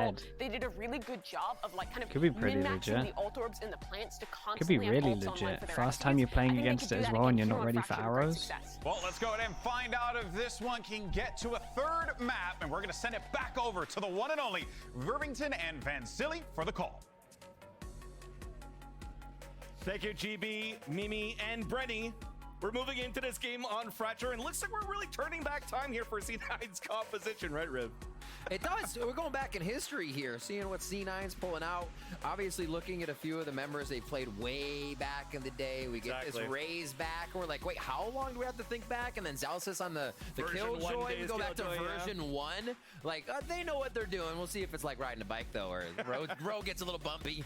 head. They did a really good job of like kind of Could be pretty min-maxing legit. the ult orbs in the plants to Could constantly be have really ults online legit. for their First time you're executes. playing I think they against could it do as that well and you're against not Hero ready for Fracture with great arrows. success. Well, let's go ahead and find out if this one can get to a third map, and we're going to send it back over to the one and only Vervington and Vansili for the call. Thank you, GB, Mimi, and Brenny. We're moving into this game on Fracture, and it looks like we're really turning back time here for C9's composition, right, Riv? It does. We're going back in history here, seeing what C9's pulling out. Obviously, looking at a few of the members they played way back in the day. We get this Raze back, and we're like, wait, how long do we have to think back? And then Zalsis on the Killjoy. We go back to version 1. Like, they know what they're doing. We'll see if it's like riding a bike, though, or road gets a little bumpy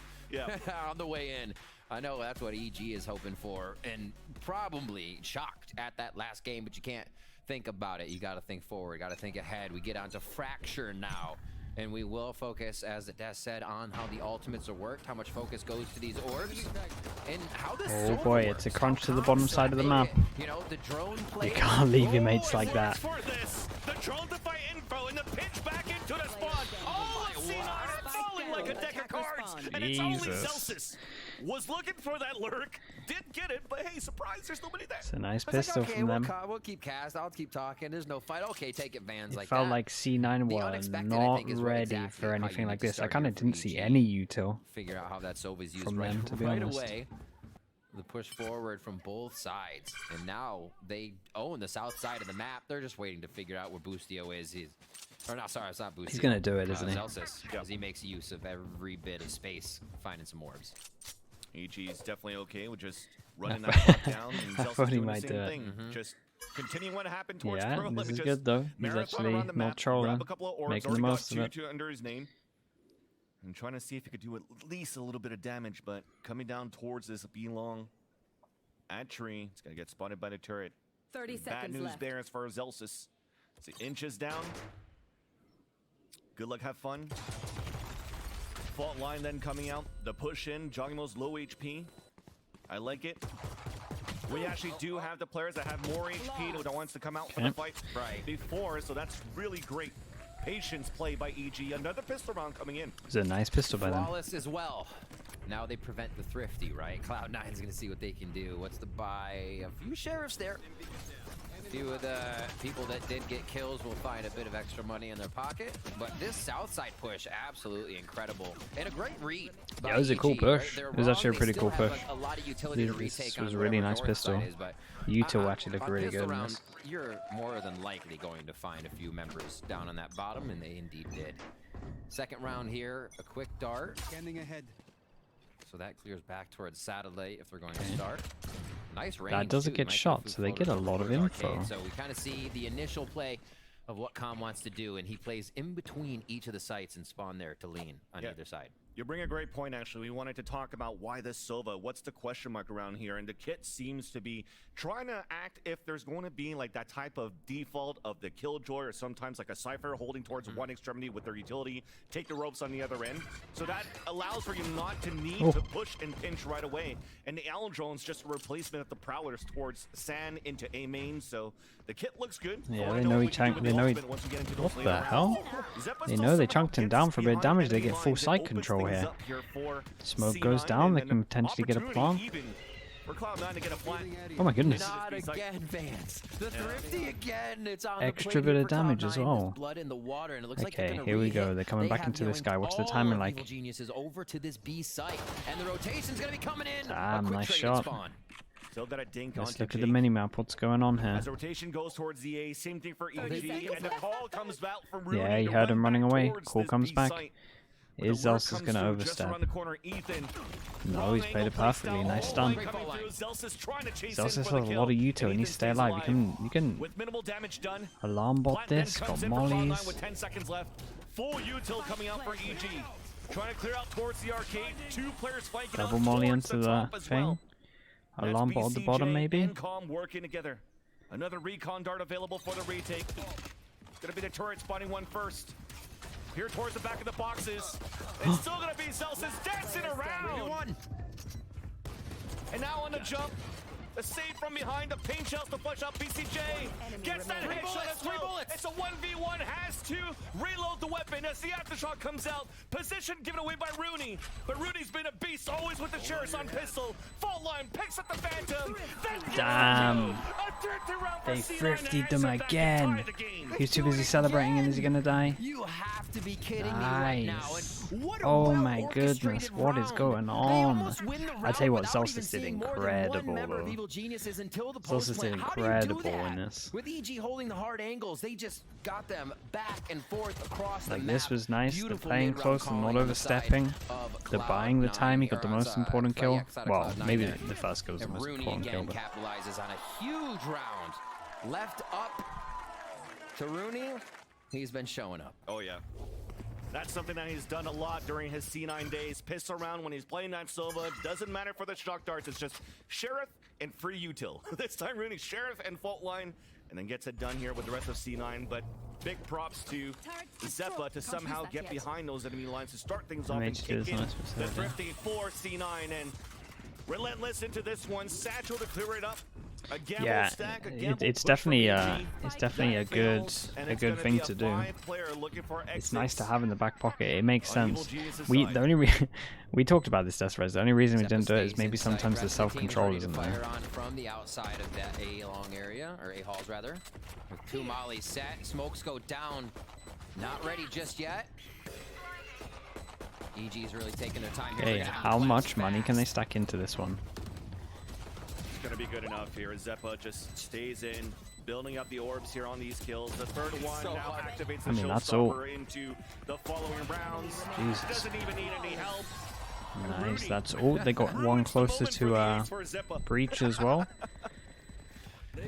on the way in. I know that's what EG is hoping for, and probably shocked at that last game, but you can't think about it. You got to think forward, got to think ahead. We get on to Fracture now, and we will focus, as Des said, on how the ultimates are worked, how much focus goes to these orbs, and how this Oh boy, it's a crunch to the bottom side of the map. You know, the drone play. You can't leave your mates like that. For this, the drone to fight info and the pitch back into the spawn. Oh, C9 falling like a deck of cards, and it's only Celsius. Was looking for that lurk, didn't get it, but hey, surprise, there's nobody there. It's a nice I was pistol like, okay, from them. we'll keep cast. I'll keep talking. There's no fight. Okay, take it, Vans. It Like felt that. like C9 The were unexpected, I not think, is what ready exactly for how you anything need like to this. I start kind your of didn't see free any util. Figure out how that Sova is used from right, them, to be right honest. away. The push forward from both sides, and now they own the south side of the map. They're just waiting to figure out where Boostio is. Or not, sorry, it's not Boostio. He's gonna do it, isn't he? Zelsis, as he makes use of every bit of space, finding some orbs. EG is definitely okay with just running that clock down. And I Zelsis thought he doing might the do same it. thing. Just continuing what happened towards Yeah, Pearl. this is Just good though. He's marathon actually around the not map, trolling, grab a couple of orbs, making the already got most of it. two under his name. And trying to see if he could do at least a little bit of damage, but coming down towards this B-long at tree. It's going to get spotted by the turret. 30 Bad seconds news left. there as far as Zelsis. So inches down. Good luck, have fun. Fault line then coming out. The push in. Jogimo's low HP. I like it. We actually do have the players that have more HP that wants to come out for the fight before, so that's really great. Patience play by EG. Another pistol round coming in. It's a nice pistol by them. Flawless as well. Now they prevent the thrifty, right? Cloud9's gonna see what they can do. What's the buy? A few sheriffs there. A few of the people that did get kills will find a bit of extra money in their pocket. But this south side push, absolutely incredible. And a great read. Yeah, it was a cool EG, push. right? It was actually a pretty cool push. A lot of utility to This retake was on a really whatever nice north pistol. side is, but Util actually looked on really pistol good in round, this. you're more than likely going to find a few members down on that bottom, and they indeed did. Second round here, a quick dart. Scanning ahead. So that clears back towards satellite if they're going to start. Nice range. That doesn't too. get Nice shot, food so they floater get a from lot of towards info. Arcade. So we kind of see the initial play of what Com wants to do, and he plays in between each of the sites and spawn there to lean on either side. You bring a great point, actually. We wanted to talk about why this Sova. What's the question mark around here? And the kit seems to be trying to act if there's going to be like that type of default of the Killjoy or sometimes like a Cypher holding towards one extremity with their utility, take the ropes on the other end. So that allows for you not to need to push and pinch right away. And the Owl Drone's just a replacement of the Prowlers towards San into A main. So the kit looks good. Yeah, they know he chunked. They know he. What the hell? They know they chunked him down for a bit of damage. They get full sight control here. Smoke goes down. They can potentially get a plant. Oh my goodness. Not again, Vance. The thrifty again. It's on Extra the bit plate of here for damage as Cloud9. well. There's blood in the water, and it looks like they're Okay, gonna here we re-hit. go. They're coming They back have into this yelling guy. What's the all timing of like? Evil Geniuses over to this B site, and the rotation's gonna be coming in. Damn, A quick nice trade shot. spawn. Still got a dink Let's onto look at the Jake. minimap. What's going on here? As the rotation goes towards the A, same thing for EG, and the call comes out from Rudy. Yeah, you to heard run him running back away. towards Call this comes B back. site. Is The lurk Zelsis comes going to through just around overstep? the corner. Ethan. No, he's played it perfectly. Nice stun. Zelsis trying to chase Zelsis in has for a the lot kill. of util. He Ethan needs to stay stays alive. You can With minimal damage done. alarm bot Plat then this. Got comes in for Cloud9 mollies. with 10 seconds left. Full util coming out for EG. Trying to clear out towards the arcade. Two players flanking Double out molly towards into the the top as thing. well. That's Alarm bot at the bottom BCJ maybe. and Com working together. Another recon dart available for the retake. It's gonna be the turret spawning one first. Here towards the back of the boxes. It's still gonna be Celsius dancing around. And now on the jump. The save from behind, the paint shells to flush out BCJ. Gets that headshot as well. It's a 1v1, has to reload the weapon as the aftershock comes out. Position given away by Rooney. But Rooney's been a beast, always with the Sheriff's on pistol. Fault line picks up the Phantom. Damn. They 50'd them again. He's too busy celebrating, and is he gonna die? You have to be kidding me right now. Nice. And what a Oh my well-orchestrated goodness, what is round. going They on? almost win the I tell you what, round without Zellsis even did seeing more than one incredible, member of though. Evil Geniuses until the Zellsis post-plant. did How do you do incredible that? in this. With EG holding the hard angles, they just got them back and forth across the Like, map. this was nice. They're Beautiful playing mid-round close and not calling on the side overstepping. of They're buying the Cloud9, time. He got the or most outside- important kill. yeah, outside of Well, Cloud9 maybe there. the first kill was the And most Rooney important kill. again But capitalizes on a huge round. Left up to Rooney. He's been showing up. Oh, yeah. That's something that he's done a lot during his C9 days. Piss around when he's playing that Sova. Doesn't matter for the shock darts. It's just Sheriff and free util. This time Rooney, Sheriff and fault line, and then gets it done here with the rest of C9. But big props to Zeppa to somehow get behind those enemy lines to start things off and MHD kick is in nice the facility. thrifty for C9. And relentless into this one. Satchel to clear it up. A gamble yeah, stack, a gamble it's push from definitely EG. it's definitely That a good fails, and it's gonna thing be a to do. 5-player looking for It's nice to exits. have in the back pocket. It makes On Evil sense. Genius's We side. the only we talked about this, Desperez. The only reason we Zeppa didn't do it is stays maybe inside. sometimes the Rest of team's self-control ready to isn't fire there. on from the outside of that A long area, or A halls rather. With two mollies set, smokes go down. Not ready just yet. EG's really taking their time here. Okay, They're gonna how collapse much money can they fast. stack into this one? It's gonna be good enough here. Zeppa just stays in, building up the orbs here on these kills. The third one So now hard. activates the I mean, that's all. showstopper into the following rounds. Jesus. Doesn't even need any help. Nice, that's all. They got one closer to Breach as well.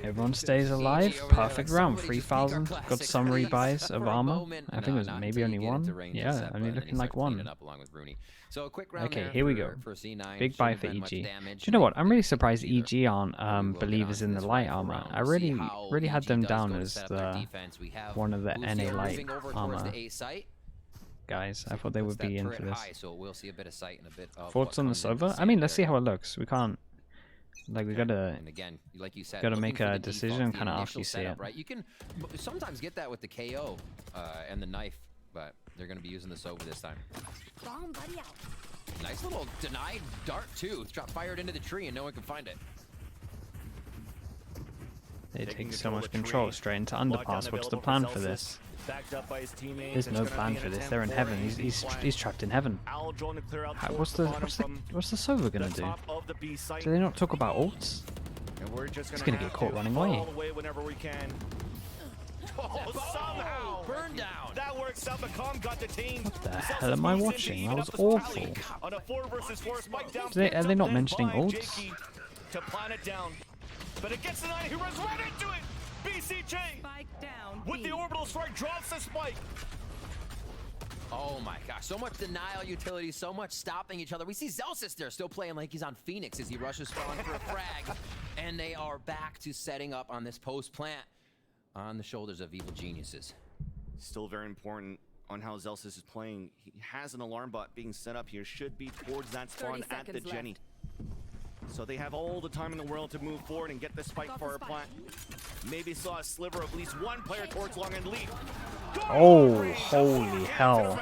Everyone stays alive. Perfect round. 3,000. Got some rebuys of armor. I think it was maybe only one. Yeah, only looking like one. So a quick round Okay, there here we go. for C9. Big buy Shouldn't for have been much EG. damage. Do you know what? They I'm really couldn't surprised either. EG aren't We will get believers onto in the this light rifle armor. round. I We'll see really how had EG them does down go to as set up their the defense. We have one of the Lucio NA light moving over towards armor the A site. guys. I thought they Puts would that be in turret for this. high, so we'll see a bit of sight and a bit of Thoughts what on the comes into Sova? I sight mean, let's see there. how it looks. We can't. Like, we gotta. And again, like you said, gotta looking make for a the decision default, the kinda after initial you see setup, it. right? You can sometimes get that with the KO and the knife, but they're going to be using the Sova this time. Bomb buddy out. Nice little denied dart too. Drop fired into the tree and no one can find it. They Taking take so control much of the control tree. straight into Lockdown underpass. What's the available plan for for Zellsis. this? Backed up by his teammates. There's It's no gonna plan be for an this. They're in attempt heaven. for He's a trapped in heaven. Owl drone to clear out What's towards the bottom from Sova gonna the do? top of the B site. Do they not talk about ults? And we're just He's gonna gonna get have caught to running fall away. all the way whenever we can. Oh, somehow Burn down. that works out. The com got detained. What the Zellsis hell am I moves in to watching? even That up was the awful. tally. On a 4 versus 4 spike down. Are they picked not up then mentioning by ults? Jakey to plan it down. But it gets the 9. He runs right into it. BCJ Spike down. with the orbital strike drops the spike. Oh my gosh, so much denial utility, so much stopping each other. We see Zellsis there still playing like he's on Phoenix as he rushes spawn for a frag. And they are back to setting up on this post plant on the shoulders of Evil Geniuses. Still very important on how Zellsis is playing. He has an alarm bot being set up here. Should be towards that spawn 30 at the seconds Jenny. So they have all the time in the world to move forward and get the spike Got for the our spike. plant. Maybe saw a sliver of at least one player towards long and lead. Oh, holy hell.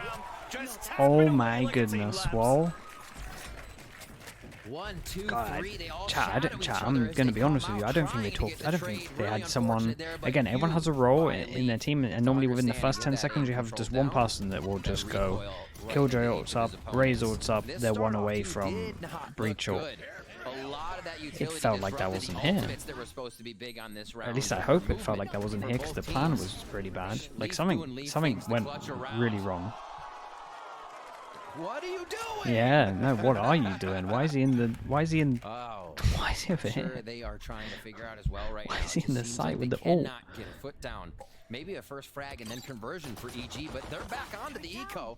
Oh my goodness, whoa. 1, 2, God, 3. They all Chat, shadow each I'm other as gonna they be honest come with you. out I don't think they trying to get talked. the I don't trade. think they Really had someone. unfortunate there, but Again, everyone huge has a role quietly in their team, and to normally within the understand first get 10 that seconds, you aim have control just one down person that will and just go recoil right Killjoy into ults his up, opponents. Raze ults up. This They're one start-off away team from did not Breach look ult. good. A lot of that utility felt like that disrupted wasn't the here. ultimates that were supposed to be big on this round. At least I hope it felt like that wasn't here, because the plan was pretty bad. Like something went really wrong. What are you doing? Yeah, no, what are you doing? Why is he in the? Why is he in? Oh, Why is he over sure here? they are trying to figure out as well right Why now. is he It in the just seems site like with they the ult? cannot get a foot down. Maybe a first frag and then conversion for EG, but they're back onto the eco.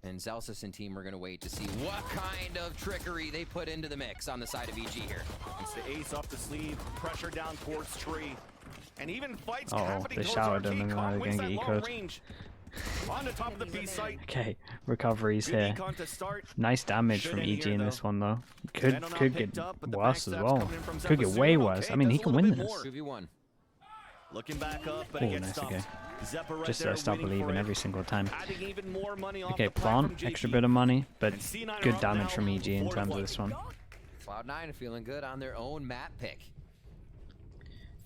And Zellsis and team are going to wait to see what kind of trickery they put into the mix on the side of EG here. It's the ace off the sleeve, pressure down towards tree. And even fights Oh, happening they towards showered him Arcade. and now Kong they're wins gonna that get long ecoed. range. On the top of the B site. Okay, recoveries Good here. econ to start. Nice damage from Should EG end in here, this though. one though. Venom not Could picked get up, but the worse as backstab's well. coming in from Could get Zeppa way soon. worse. Okay, I mean, he does a can little win bit this. more. 2v1. Looking back up, but Oh, it gets nice, stopped. okay. Zeppa right Just there start waiting for believing it. every single time. Adding even more money off Okay, the plan Plan, from extra JP. bit of money, but And C9 are good up damage now, from EG in 4-1. terms of this one. Cloud9 feeling good on their own map pick.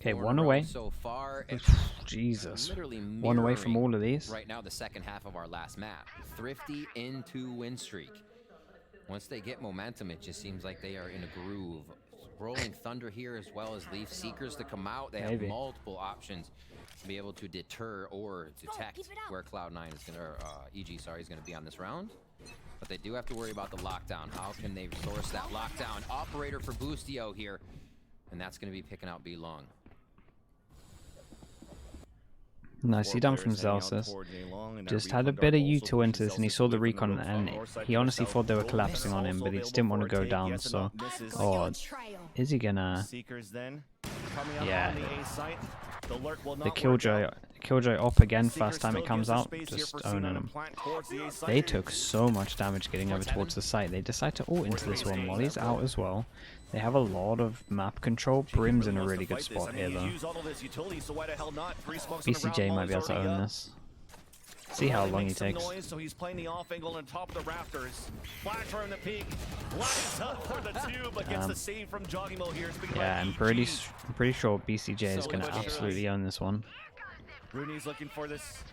Okay, 4 in one a row away. so far. and Jesus. literally One away from mirroring all of these. right now the second half of our last map. Thrifty into win streak. Once they get momentum, it just seems like they are in a groove. Rolling Thunder here as well as Leaf Seekers to come out. They Maybe. have multiple options to be able to deter or detect keep it up. where Cloud9 is gonna, or EG, sorry, is gonna be on this round. But they do have to worry about the lockdown. How can they source that lockdown? Operator for Boostio here, and that's gonna be picking out B long. Nice, he done from Zelsis. Just had a bit of U2 into this, and he saw the recon, and he honestly thought they were collapsing on him, but he just didn't want to go down. So, oh, is he gonna? Seekers then coming up Yeah. on the A site. The lurk will The not work Killjoy, out. Killjoy up again Seekers first time still it comes gives us out, space here just for owning C9 him. to plant towards the A site. They took so much damage getting over towards the site. They decide to ult into this one while he's out as well. They have a lot of map control. Brim's in a really good spot here though. BCJ might be able to own this. See how long he takes. So he's playing the off angle on top of the rafters. Flash from the peak. Lines up for the tube against the save from Joggimo here. Yeah, I'm pretty sure BCJ is gonna absolutely own this one. Rooney's looking for this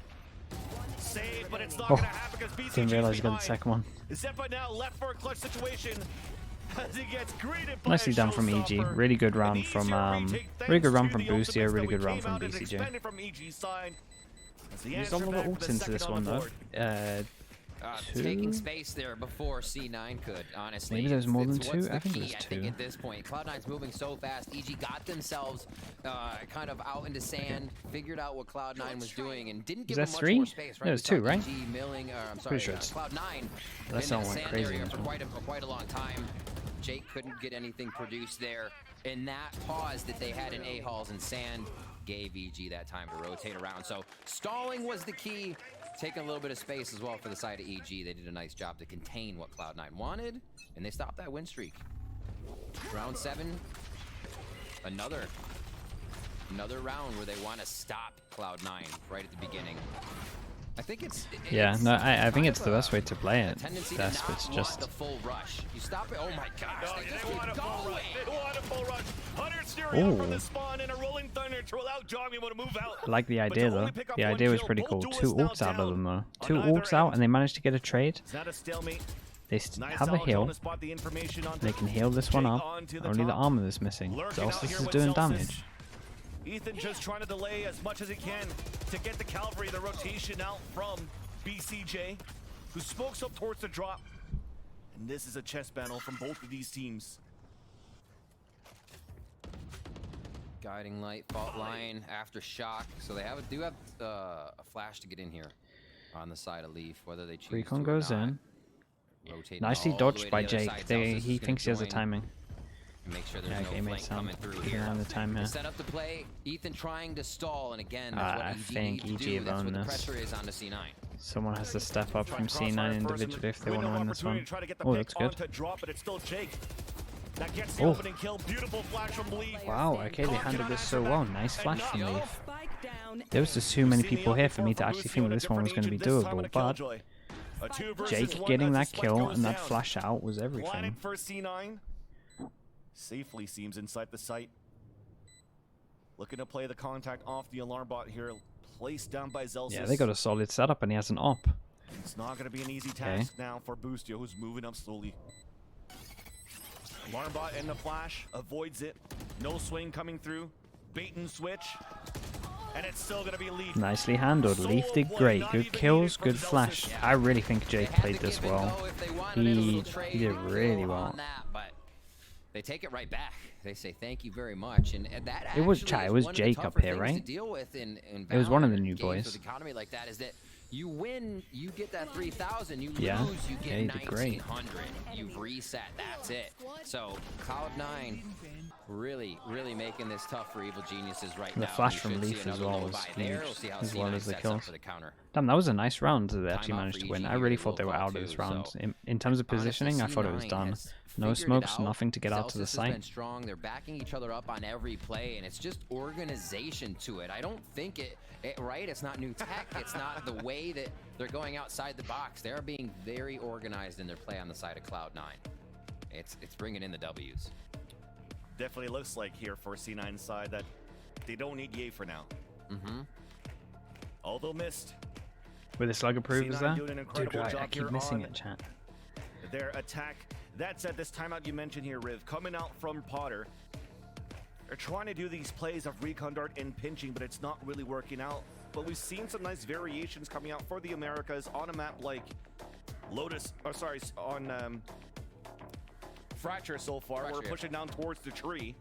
save, but it's not Oh, gonna happen because BCJ didn't realize he got the behind. second one. Zeppa now left for a clutch situation. As he gets greeted by Nicely a done from EG. showstopper. Really good An round from easier retake really good thanks round to from the Boostio. ultimates Really that good we round came from out and BCJ. expended from EG's side. As the Used a answer lot of back for ults the into second this on one the though. board. Taking Two. space there before C9 could, honestly. Maybe there's more than It's what's two? I the think key, there's I think two. at this point, Cloud9's moving so fast. EG got themselves kind of out into sand, figured out what Cloud9 was doing, and didn't give there them much three? more space. Right? There's We saw two, right? EG milling, I'm sorry, Pretty sure it's- Cloud9 That in sound that went sand crazy area in this for one. quite a long time. Jake couldn't get anything produced there. And that pause that they had in A-Halls and sand gave EG that time to rotate around. So stalling was the key. Taking a little bit of space as well for the side of EG. They did a nice job to contain what Cloud9 wanted, and they stopped that win streak. Round 7, another round where they want to stop Cloud9 right at the beginning. I think it's Yeah, no, I think kind it's of the best way to play a it. tendency That's to not it's want just the full rush. You stop it. Oh my gosh! No, They just they keep want a full going. rush. They want a full rush. Hunter Stereo Ooh. from the spawn and a rolling thunder to allow Joggimo to move out. I like the But to idea though. only pick up The one idea was kill, pretty both cool. duelists Two now ults out of down them though. on Two either ults out end. and they managed to get a trade. It's not a stalemate. They Nice have a Alex on heal. to spot the information onto They can heal this one Jake up. onto the Only the top. armor that's missing. Lurking out Zelsis here is with doing Celsius. damage. Ethan just trying to delay as much as he can to get the cavalry, the rotation out from BCJ, who smokes up towards the drop. And this is a chess battle from both of these teams. Guiding light, fault line, aftershock. So they do have a flash to get in here on the side of Leaf, whether they choose Recon to or goes not. in. Rotating Nicely all the way dodged to by the other Jake. side. They, Celsius he is gonna thinks he has the join timing. and make sure there's Yeah, no okay, flank makes sense. coming through Keeping here. an eye on the time They here. set up the play. Ethan trying to stall, and again, that's what I EG think needs to EG do. have That's what owned the this. pressure is on the C9. Someone has to step up from Crossfire C9 first, individually if they want window to win this opportunity one. to try to get the Oh, pick looks good. onto drop, but it's still Jake. That gets the Oh. opening kill. Beautiful flash from Leaf. Wow, okay, they handled this so well. Nice flash from And Leaf. Spike down. There was just too many people here for me to actually think that this one was going to be doable, but Jake getting that kill and that flash out was everything. Planet for C9 safely seems inside the site. Looking to play the contact off the alarm bot here, placed down by Zelsis. Yeah, they got a solid setup and he has an op. It's not going to be an easy task now for Boostio, who's moving up slowly. Alarm bot in the flash, avoids it. No swing coming through. Bait and switch. And it's still going to be Leaf. Nicely handled. Leaf did great. Good kills, good flash. I really think Jake They had played to this give and well. go if they wanted it, a little He trade did deal really on well. that, but they take it right back. They say thank you very much, and that It was actually Chai, is it was one of the Jake up tougher here, things right? to deal with in It was one of the Valorant new games boys. with economy like that is that You win, you get that 3,000. You Yeah. lose, you Yeah, get he did great. 1,900. You've reset. That's it. So Cloud9 really, really making this tough for Evil Geniuses right The now. flash We from should see Leaf as another well low was buy there. huge, We'll see how as well C9 as the sets up kills. for the counter. Damn, that was a nice round that they actually Timeout managed for to win. EG I really really thought they will were call out of too, this round. so In terms of positioning, I Honestly, thought it was C9 done. has No figured it smokes, out. nothing to get out to the Celsius has been site. strong. They're backing each other up on every play, and it's just organization to it. I don't think right? It's not new tech. It's not the way that they're going outside the box. They're being very organized in their play on the side of Cloud9. It's bringing in the W's. Definitely looks like here for C9 side that they don't need Ye for now. Mm-hmm. Although missed, With the slug approvers C9 there? doing an Dude, incredible I job keep here missing on it, chat. their attack. That said, this timeout you mentioned here, Riv, coming out from Potter. They're trying to do these plays of recon dart and pinching, but it's not really working out. But we've seen some nice variations coming out for the Americas on a map like Lotus, on Fracture so far. Fracture, We're yeah. pushing down towards the tree.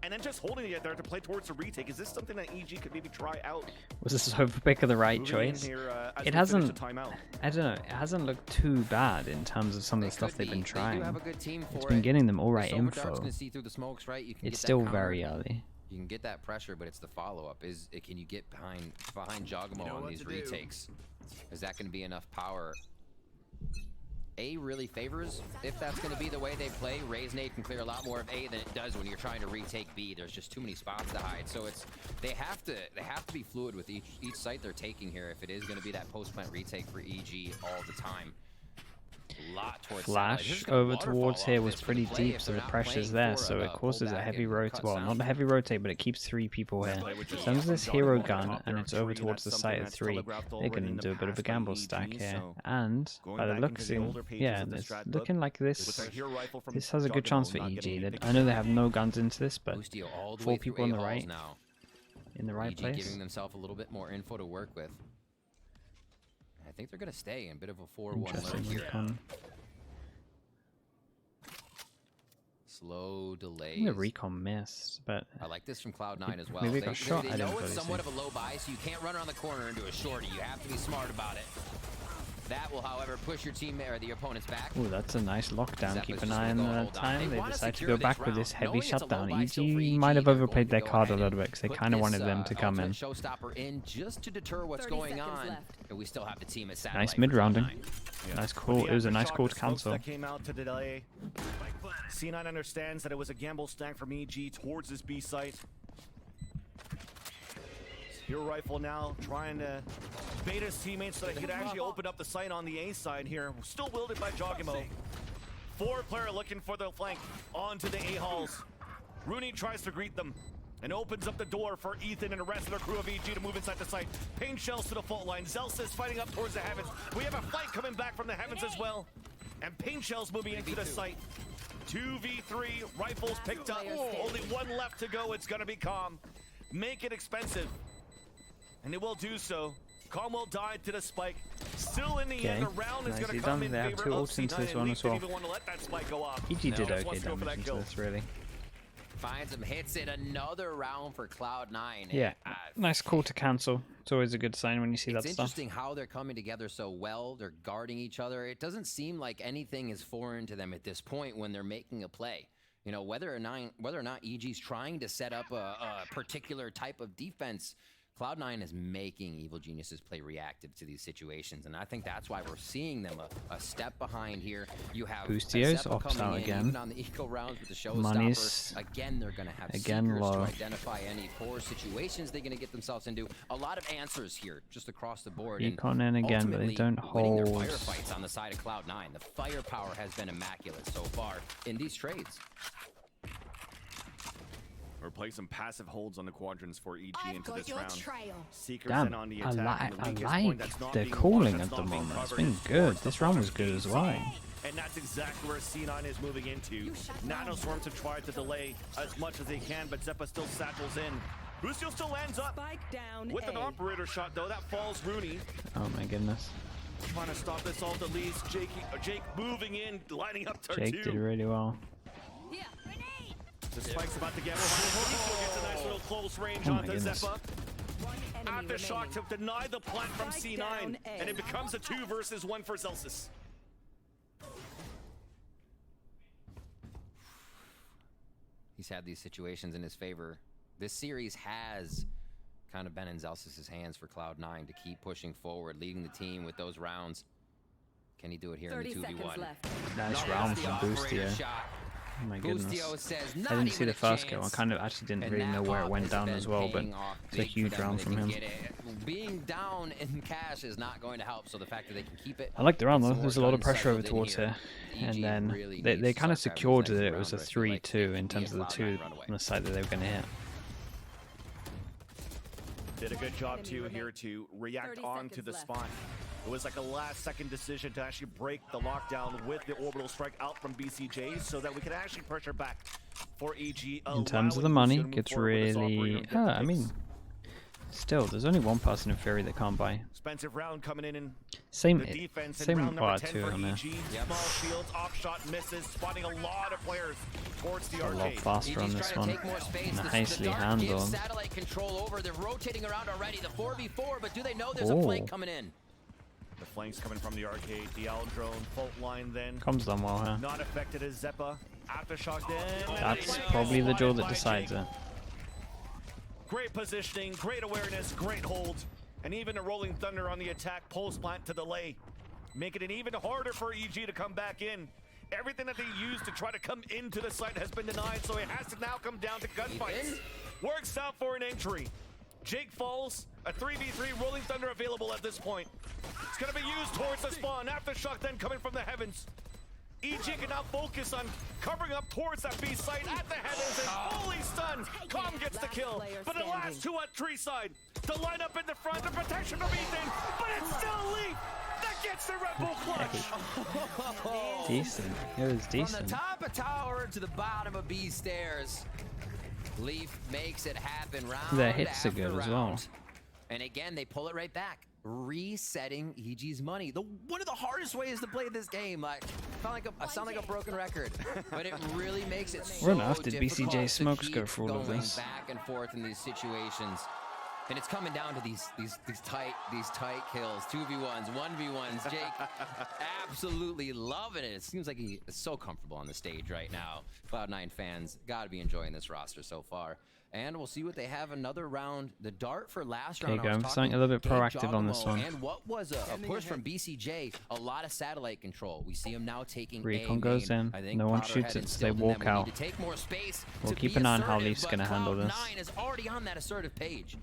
And then just holding it there to play towards the retake. Is this something that EG could maybe try out? Was this overpick of the right Moving in choice? here, as It we finish hasn't- the timeout. I don't know. It hasn't looked too bad in terms of some of They the stuff could they've been be. They trying. do have a good team for It's been it. getting them all The right Silver Dark's info. gonna see through the smokes, right? You can It's get that still counter. very early. You can get that pressure, but it's the follow-up. Can you get behind Jogamo on these retakes? Is that going to be enough power? A really favors if that's going to be the way they play. Raze Nade can clear a lot more of A than it does when you're trying to retake B. There's just too many spots to hide. So they have to be fluid with each site they're taking here if it is going to be that post-plant retake for EG all the time. A lot towards satellite. They're Flash just gonna over waterfall towards off here was this for the pretty play deep, if so they're the not pressure's playing there, for so a it causes a pullback heavy and rotate. cut Well, sound. not a heavy rotate, but it keeps 3 people here. Sends this hero gun, and it's over towards the site of 3. They're going to do a bit of a gamble stack here. And by the looks of yeah, it's looking like this has a good chance for EG. I know they have no guns into this, but Boostio all the 4 way through people in the A-halls right, now. in the right EG place. giving themselves a little bit more info to work with. I think they're going to stay in a bit of a 4-1 Interesting lurk here. recon. Slow I delays. think the recon missed, but I like this from Cloud9 as well. Maybe it They got shot, they I didn't know it's really somewhat see. of a low buy, so you can't run around the corner and do a shorty. You have to be smart about it. That will, however, push your teammate or the opponent's back. ooh, that's a nice lockdown. Zeppa's Keep just an gonna eye on go the hold on. time. They They wanna decide to secure go back this with this round. heavy Knowing it's a low shutdown. buy still for EG EG, might have they're going overplayed to their go card a ahead little bit because they put kind of this, wanted them to come in. ultimate showstopper in just to deter what's 30 going seconds on. left. And we still have the team at satellite. Nice for mid-rounding. Cloud9. Nice call. It was a nice call to cancel. That came out to delay. C9 understands that it was a gamble stack from EG towards this B site. Hero Rifle now trying to bait his teammates so that he could actually open up the site on the A side here. Still wielded by Jogamo. 4-player looking for the flank onto the A-halls. Rooney tries to greet them and opens up the door for Ethan and the rest of the crew of EG to move inside the site. Pain shells to the fault line. Zelsis fighting up towards the heavens. We have a flight coming back from the heavens as well. And Pain shells moving into the site. 2v3, rifles picked up. Only 1 left to go. It's gonna be Calm. Make it expensive. And it will do so. Calm will die to the spike. Still in the end, Okay, the round is nicely gonna come done. in They have favor 2 of ults into C9, this and one Leaf as well. didn't even want to let that spike go off. EG did Now okay wants to go for damage that into kill. this, really. Finds him, hits it. Another round for Cloud9. Yeah, nice call to cancel. It's always a good sign when you see It's that stuff. interesting how they're coming together so well. They're guarding each other. It doesn't seem like anything is foreign to them at this point when they're making a play. You know, whether or not EG's trying to set up a particular type of defense, Cloud9 is making Evil Geniuses play reactive to these situations, and I think that's why we're seeing them a step behind here. You have Boostio's Zeppa opts coming out in, again. even on the eco rounds with the showstopper. Money's Again, they're going to have again seekers low. to identify any poor situations they're going to get themselves into. A lot of answers here, just across the board. and Recon in again, but they ultimately don't winning their hold. firefights on the side of Cloud9. The firepower has been immaculate so far in these trades. We're playing some passive holds on the quadrants for EG I've into got this your round. trail. Seekers Damn, in on the I attack. and the weakest point like that's not the being calling watched, at that's the not being moment. It's covered been is good. towards This the round front was of good the as side. well. And that's exactly where C9 is moving into. Nanoswarms have tried to delay as much as they can, but Zeppa still satchels in. Boostio still lands up Spike down with an A. operator shot, though. That falls Rooney. Oh my goodness. Trying to stop this all the least. Jake moving in, lining up to Jake did really well. Yeah, grenade. The spike's about to get over. Gets a nice little close range Oh my onto goodness. Zeppa. Aftershock to deny the plant from Strike C9, down and A. it becomes a 2 versus 1 for Celsius. He's had these situations in his favor. This series has kind of been in Zelsis' hands for Cloud9 to keep pushing forward, leading the team with those rounds. Can he do it here in 30 the 2v1? seconds left. Nice round from Boostio. Oh my goodness. I didn't see the first kill. I kind of actually didn't really know where it went down as well, but it's a huge round from him. Being down in cash is not going to help, so the fact that they can keep it. I like the round though. Some There's a more lot of guns pressure over settled in towards here. here. And EG then really they needs to kind of start secured grabbing that this it was a next round, but I feel like 3-2 in terms of the Cloud9 two run away. on the side that they were going to hit. Did a good job too Enemy here to react 30 on to seconds the left. spawn. It was like a last-second decision to actually break the lockdown with the orbital strike out from BCJ so that we could actually pressure back for EG. In terms of the allowing money, Boostio to move gets forward with this operator really... and get the I mean, picks. still, there's only one person in Fury that can't buy. Expensive round coming in Same, the defense in same round number 10 two for on there. EG. Small shields, off shot misses, spotting a lot of players towards the A lot arcade. faster on this one. Nicely handled. Satellite control over. They're rotating around already. The 4v4, but do they know there's a flank coming in? The flanks coming from the arcade. The Owl drone fault line then. Comes done well here. Not affected as Zeppa. Aftershock then. That's probably the draw that decides it. Great positioning, great awareness, great hold. And even a Rolling Thunder on the attack, pulse plant to delay. Making it even harder for EG to come back in. Everything that they used to try to come into the site has been denied, so it has to now come down to gunfights. Works out for an entry. Jake falls, a 3v3 Rolling Thunder available at this point. It's gonna be used towards the spawn. Aftershock then coming from the heavens. EG can now focus on covering up towards that B site at the heavens and fully stunned. Calm gets the kill, but the last two on tree side. The lineup in the front, the protection from Ethan, but it's still Leaf that gets the Red Bull clutch. Decent. It was From the decent. top of tower to the bottom of B stairs, Leaf makes it happen round Their hits are after good as round. well. And again, they pull it right back, resetting EG's money. One of the hardest ways to play this game. I sound like a broken record, but it really makes it so What on earth did difficult BCJ to Smokes keep go for all of going this? back and forth in these situations. And it's coming down to these tight kills, 2v1s, 1v1s. Jake absolutely loving it. It seems like he is so comfortable on the stage right now. Cloud9 fans got to be enjoying this roster so far. And we'll see what they have another round. The dart for last round. Okay, I was going for talking something a little bit Gabe proactive on this Giacomo, one. And what was a push from BCJ? A lot of satellite control. We see him now taking Recon A goes main. in. I think No one Powder shoots had it, so they instilled in them, walk we out. need to take more space We'll to keep be an eye on how assertive, Leaf's but gonna handle this. Cloud9 is already on that assertive page.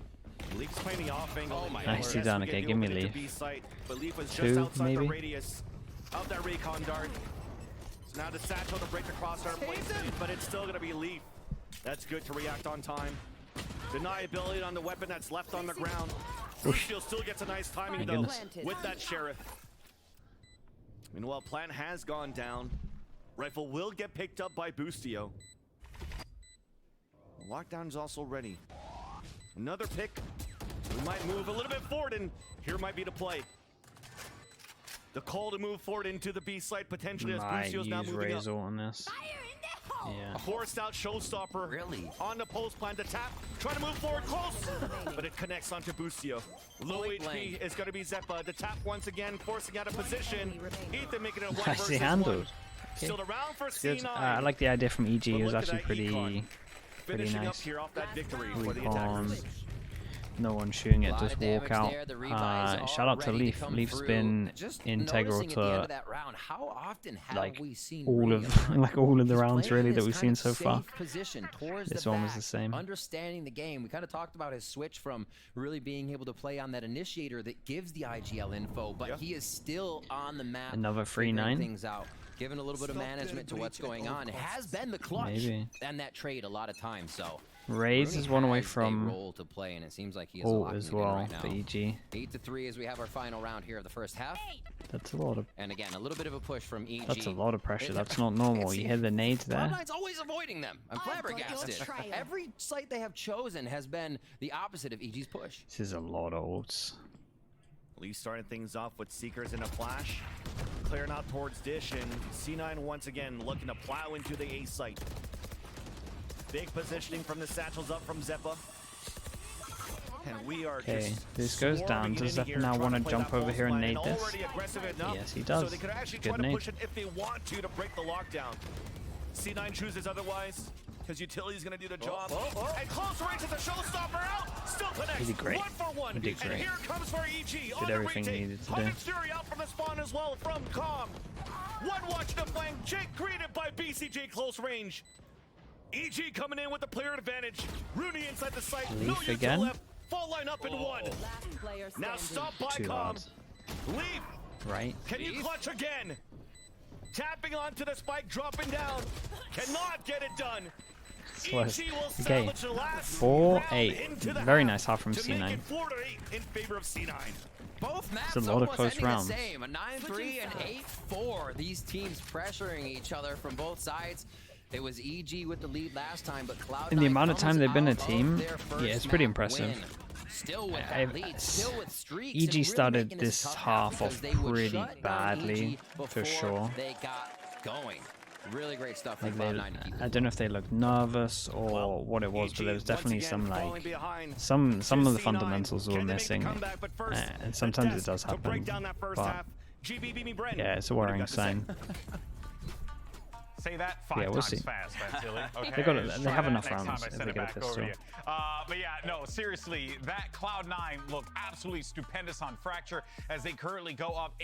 Leaf's playing the off angle. Oh my Nicely lord. done. Okay, give me Leaf. But Leaf was just 2, outside maybe? the radius of that recon dart. So now the satchel to break the crosshair point, but it's still gonna be Leaf. That's good to react on time. Deniability on the weapon that's left on the ground. Boostio still gets a nice timing though goodness. with that Sheriff. Meanwhile, Plant has gone down. Rifle will get picked up by Boostio. Lockdown is also ready. Another pick. We might move a little bit forward, and here might be the play. The call to move forward into the B site potentially as Might Boostio's now use moving up. Razor on this. Fire in the hole. Yeah. Forced out showstopper. Really? On the post plan to tap. Trying to move forward close. But it connects onto Boostio. Low Point HP blank. is going to be Zeppa. The tap once again, forcing out of position. Ethan making it a 1 Nicely versus handled. 1. Still around for Good. C9. I like the idea from EG. It was But look at actually that pretty Finishing up nice. here off that victory for the Recon. attackers. No one shooting it, Lot just of walk damage out. there. The revives are Shout out to ready Leaf. come Leaf's through. been Just integral noticing at the end to of that round, how often have like we seen all of Rhea? like all of the He's rounds playing really this that we've kind seen of so far. safe position towards This the one was back, the same. Understanding the game. We kind of talked about his switch from really being able to play on that initiator that gives the IGL info, but Yeah. he is still on the map. Another figuring 3-9. things out. Given a little bit of management to what's going on. It has been the clutch Maybe. and that trade a lot of times. So Raze Rooney is one away has a from role to play, and it seems like he is ult locking as it in well right for now. EG. 8-3 as we have our final round here of the first half. That's a lot of And again, a little bit of a push from EG. that's a lot of pressure. It- That's not normal. You hear the nades there. Cloud9's always avoiding them. I'm I've got your flabbergasted. trail. Every site they have chosen has been the opposite of EG's push. This is a lot of ults. Lee starting things off with Seekers in a flash. Clearing out towards Dish, and C9 once again looking to plow into the A site. Big positioning from the satchels up from Zeppa. And we are Okay, just this goes down. swarming it Does in Zeppa here, now trying want to play jump that over here and false nade line, this? already aggressive enough, Yes, he So does. they could actually Good try to nade. push it if they want to break the lockdown. C9 chooses otherwise, because Utility's going to do the job. And close range is a showstopper out. Still connects. He did great. 1-for-1. He did And great. here comes for EG. Did everything he needed to do. Hunted Fury out from the spawn as well from Calm. One watch the flank. Jake greeted by BCJ close range. EG coming in with the player advantage. Rooney inside the site. Leaf No util again? left. Fall line up in one. Last player Now standing. stop by Too Calm. hard. Leaf. Right. Can you clutch again? Tapping onto the spike, dropping down. Cannot get it done. Close. EG will Okay. salvage the last 4-8. round into the Very half nice half from to make C9. it 4-8 in favor of C9. Both maps a lot of almost close ending rounds. the same. A 9-3 and 8-4. These teams pressuring each other from both sides. It was EG with the lead last time, but Cloud9 In the amount of comes time they've been a out of team, their first yeah, it's pretty map impressive. win. Still with I- that lead, still with streaks. EG and really started making this this tough half because off they would pretty shut down badly, EG for before sure. They got going. Really great stuff from Like they, Cloud9 to keep I don't know if they looked nervous or what it was, but there was definitely some like some of the fundamentals were missing, and sometimes it does happen. But yeah, it's a worrying sign. Say that 5 Yeah, we'll times see. fast, that's silly. Okay, They got it- just they try have that enough next time rounds I if send they it get a back pistol. over to you. But yeah, no, seriously, that Cloud9 looked absolutely stupendous on Fracture as they currently go up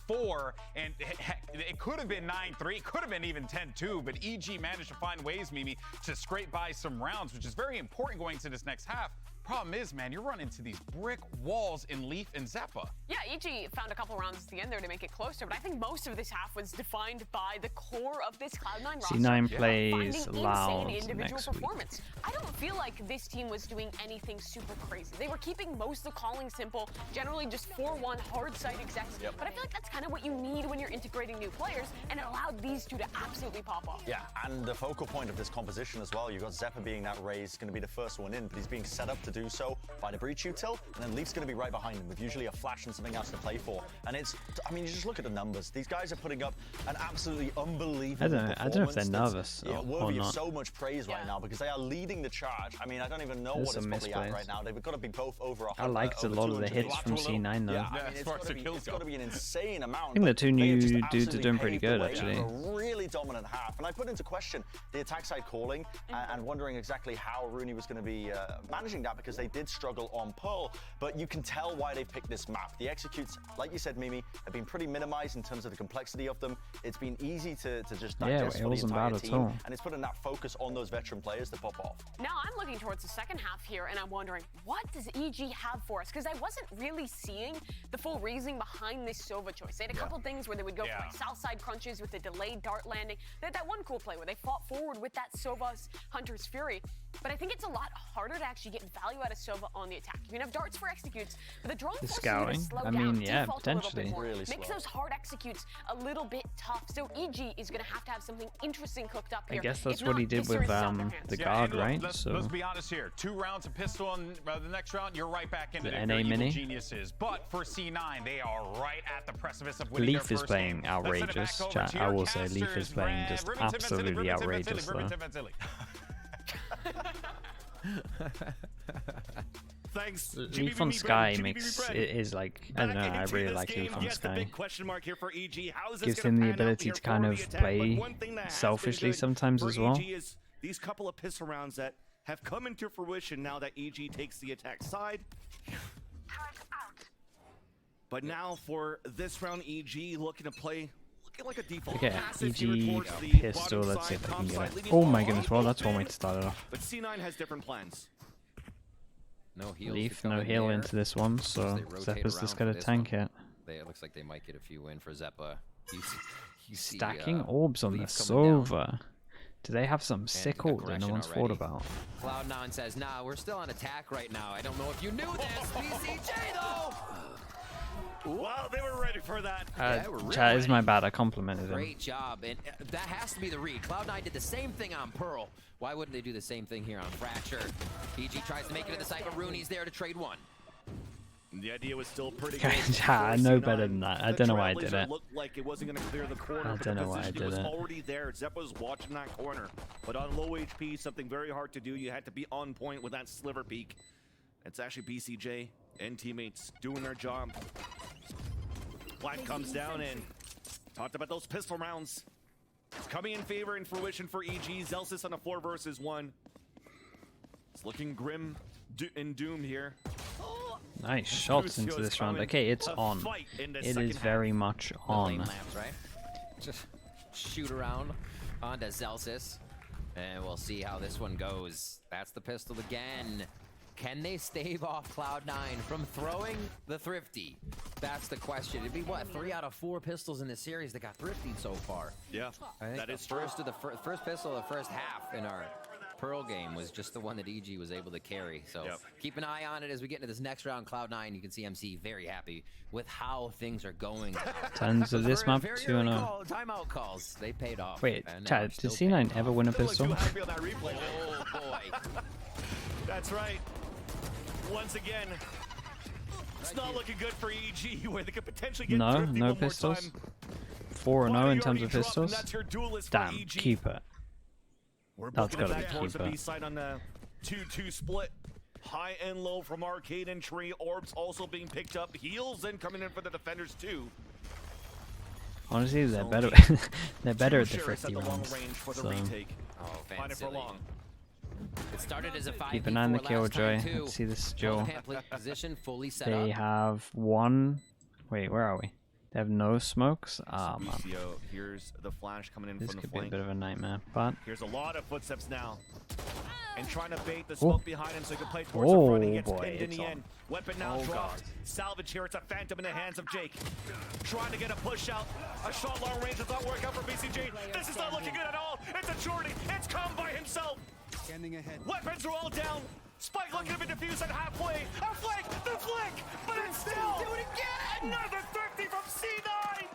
8-4, and heck, it could have been 9-3, it could have been even 10-2, but EG managed to find ways, Mimi, to scrape by some rounds, which is very important going into this next half. Problem is, man, you're running into these brick walls in Leaf and Zeppa. Yeah, EG found a couple rounds at the end there to make it closer, but I think most of this half was defined by the core of this Cloud9 roster. C9 finding plays loud insane individual next week. performance. I don't feel like this team was doing anything super crazy. They were keeping most of the calling simple, generally just 4-1 hard side execs. But I feel like that's kind of what you need when you're integrating new players, and it allowed these two to absolutely pop off. Yeah, and the focal point of this composition as well. You've got Zeppa being that raised, going to be the first one in, but he's being set up to do so by the breach util, and then Leaf's going to be right behind him with usually a flash and something else to play for. And it's, I mean, you just look at the numbers. These guys are putting up an absolutely unbelievable performance. I don't know if they're nervous that's, or worthy of not. so much praise right now because they are leading the charge. I mean, I don't even know There's what it's some probably at misplays. right now. They've got to be both over 100. I liked a over lot of the 200. hits from C9 though. Yeah, I Yeah, mean, as it's far got as to the be, kills it's go. got to be an insane amount. I think the but two they have new just dudes are absolutely doing pretty paved the good, way actually. for a really dominant half. And I put into question the attack side calling and wondering exactly how Rooney was going to be managing that because they did struggle on Pearl. But you can tell why they picked this map. The executes, like you said, Mimi, have been pretty minimized in terms of the complexity of them. It's been easy to just digest it for the wasn't entire bad at team. all. And it's putting that focus on those veteran players to pop off. Now I'm looking towards the second half here, and I'm wondering, what does EG have for us? Because I wasn't really seeing the full reasoning behind this Sova choice. They had a couple things where they would go for like south side crunches with a delayed dart landing. They had that one cool play where they fought forward with that Sova's Hunter's Fury. But I think it's a lot harder to actually get value out of Sova on the attack. You can have darts for executes, but the drone forces you scouting? to slow I down, mean, yeah, default a little bit potentially. more. Really Makes slow. those hard executes a little bit tough. So EG is going to have something interesting cooked up I here. guess that's If what he not, did this with series is out of their hands. the Yeah, guard, and look, right? Let's be honest here. 2 rounds of pistol, and the next round, you're right back into The it. NA They're evil mini? geniuses. But for C9, they are right at the precipice of winning Leaf their is first playing game. Let's send it back outrageous, over chat. to I your will say Leaf is casters, playing just Rivington, absolutely Rivington, outrageous, Rivington, though. Rivington. Thanks. Leaf on Sky makes it is like I don't know. I really like Leaf on Yes, the Sky. big question mark here for EG. How is this Gives gonna him the pan out ability here to kind for of the attack? But play one thing that has been selfishly good sometimes for as well. EG is these couple of pistol rounds that have come into fruition now that EG takes the attack side. But now for this round, EG looking to play looking like a default Okay, passive here EG towards the pistol. bottom Let's see side, if I top can get side, it. leading Oh my ball goodness! Well, that's one way open. to start it off. But C9 has different plans. No heals. Leaf, to come no in heal there. into this one, so They rotate Zeppa's around just for got to this tank one. it. It looks like they might get a few in for Zeppa. You see, Stacking orbs on the Leaf coming down. Sova. Do they have some sick ult that no aggression one's thought already. about? Cloud9 says, nah, we're still on attack right now. I don't know if you knew this. BCJ, though! Well, they were ready for that. Yeah, we're really Chat, is my ready. bad. I complimented him. Great job. And that has to be the read. Cloud9 did the same thing on Pearl. Why wouldn't they do the same thing here on Fracture? EG tries to make it to the site, but Rooney's there to trade one. The idea was still pretty Okay, good. yeah, I for know C9. better than that. I The don't know why I Trailblazer did it. Looked like it wasn't going to clear the corner. I but don't the know why I position was did it. already there. Zeppa was watching that corner. But on low HP, something very hard to do. You had to be on point with that sliver peek. It's actually BCJ and teammates doing their job. Black comes down and talked about those pistol rounds. It's coming in favor and fruition for EG. Zellsis on a 4 versus 1. It's looking grim and doomed here. Nice shots into this round. Okay, it's on. It is very much on. Lamps, right? Just shoot around onto Zellsis. And we'll see how this one goes. That's the pistol again. Can they stave off Cloud9 from throwing the Thrifty? That's the question. It'd be what, 3 out of 4 pistols in this series that got Thriftied so far. Yeah, that is first of the first pistol of the first half in our Pearl game was just the one that EG was able to carry. So keep an eye on it as we get into this next round. Cloud9, you can see MC very happy with how things are going. Tons of this map 2-0. Timeout calls, they paid off. Wait, Chad, did C9 ever win a pistol? Oh boy. That's right. Once again, it's not looking good for EG, where they could potentially get no pistols. 4-0 in terms of pistols. Damn, keeper. That's gotta be keeper. B-side on the 2-2 split. High and low from Arcade and Tree. Orbs also being picked up. Heals and coming in for the defenders too. Honestly, they're better. They're better at the Thrifty rounds. So. Oh, fancy. It started as a 5v4 keep an eye on the Killjoy. Let's see this duel. They have one. Wait, where are we? They have no smokes. Ah, man. Here's the flash coming in This from the could be a flank. bit of a nightmare, but Here's a lot of footsteps now. And trying to bait the smoke behind him so he can play towards the front. He gets pinned in the end. Weapon now dropped. Salvage here. It's a Phantom in the hands of Jake. Trying to get a push out. A shot long range does not work out for BCG. This is not looking good at all. It's a Jordy. It's come by himself. Weapons are all down. Spike looking to be defused at halfway. A flick, the flick, but it's still. Do it again. Another 30 from C9.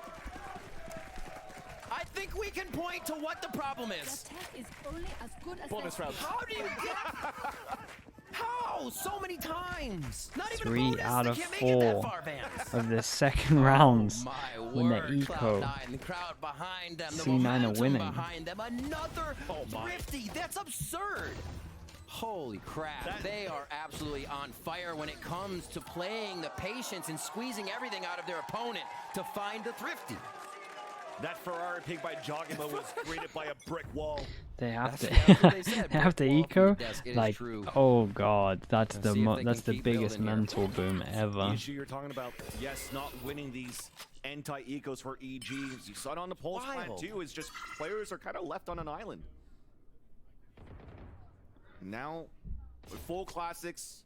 I think we can point to what the problem is. Is only as good as Bonus round. How do you get? How? So many times. Not even 3 a bonus. out They of can't make it that 4 far, Vance. of the second rounds My when the word, eco. Cloud9, the crowd behind them, the C9 are momentum winning. behind them. Another Thrifty. That's absurd. Holy crap. They are absolutely on fire when it comes to playing the patience and squeezing everything out of their opponent to find the Thrifty. That Ferrari pick by Jogima was greeted by a brick wall. They have to. That's what they said, They have to brick wall eco. from the desk. It is Like, true. oh god, that's Let's see if they that's can the keep biggest building here. mental boom ever. The issue you're talking about, yes, not winning these anti-ecos for EG. You saw it on the Pulse plan too, is just players are kind of left on an island. Now, with full classics,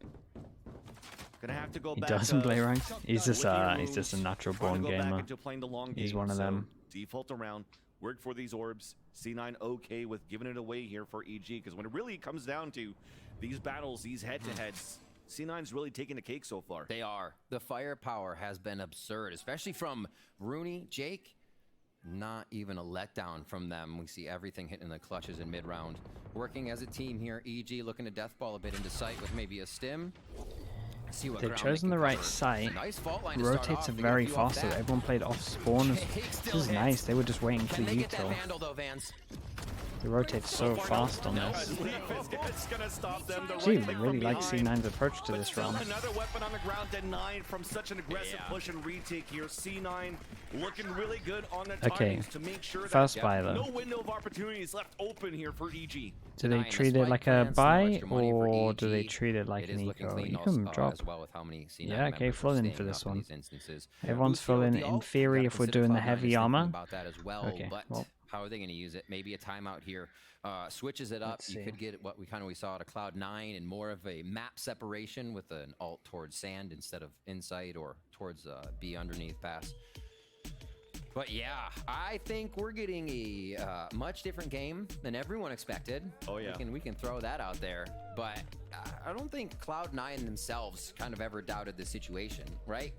gonna have to go He back. doesn't play ranked. He's just with your he's just a moves, natural trying to born go back gamer. into playing the long He's game. one of So, them. Default around, work for these orbs. C9 okay with giving it away here for EG, because when it really comes down to these battles, these head-to-heads, C9's really taking the cake so far. They are. The firepower has been absurd, especially from Rooney, Jake. Not even a letdown from them. We see everything hitting the clutches in mid-round. Working as a team here, EG looking to deathball a bit into sight with maybe a stim. See what They've ground chosen they the can right cover. site. Nice fault line to start Rotates off. it They get very a few off fast, so that. everyone played off spawn. This is nice. They were just waiting for Can the they get that eco. handle though, Vance? They rotate so fast on this. It's gonna stop them. The Gee, right click really from like behind. C9's approach to But this still round. another weapon on the ground denied from such an aggressive push and retake here. C9 looking really good on the Okay, timings to make sure first that buy though. no window of opportunity is left open here for EG. Do they Denying the treat it spike like a plants, no buy, extra money for or do they EG. treat it like It an is looking eco? clean You also, can drop. as well with how many C9 Yeah, okay, members are full in for staying this up in one. these instances. Everyone's Lucio full in. with the In ult, theory, gotta if we're consider doing the Cloud9 is heavy thinking armor. about that as well, Okay, but well. how are they going to use it? Maybe a timeout here. Switches it up. Let's You see. could get what we saw at a Cloud9 and more of a map separation with an ult towards sand instead of inside or towards B underneath pass. But yeah, I think we're getting a much different game than everyone expected. Oh, yeah. We can throw that out there. But I don't think Cloud9 themselves kind of ever doubted the situation, right?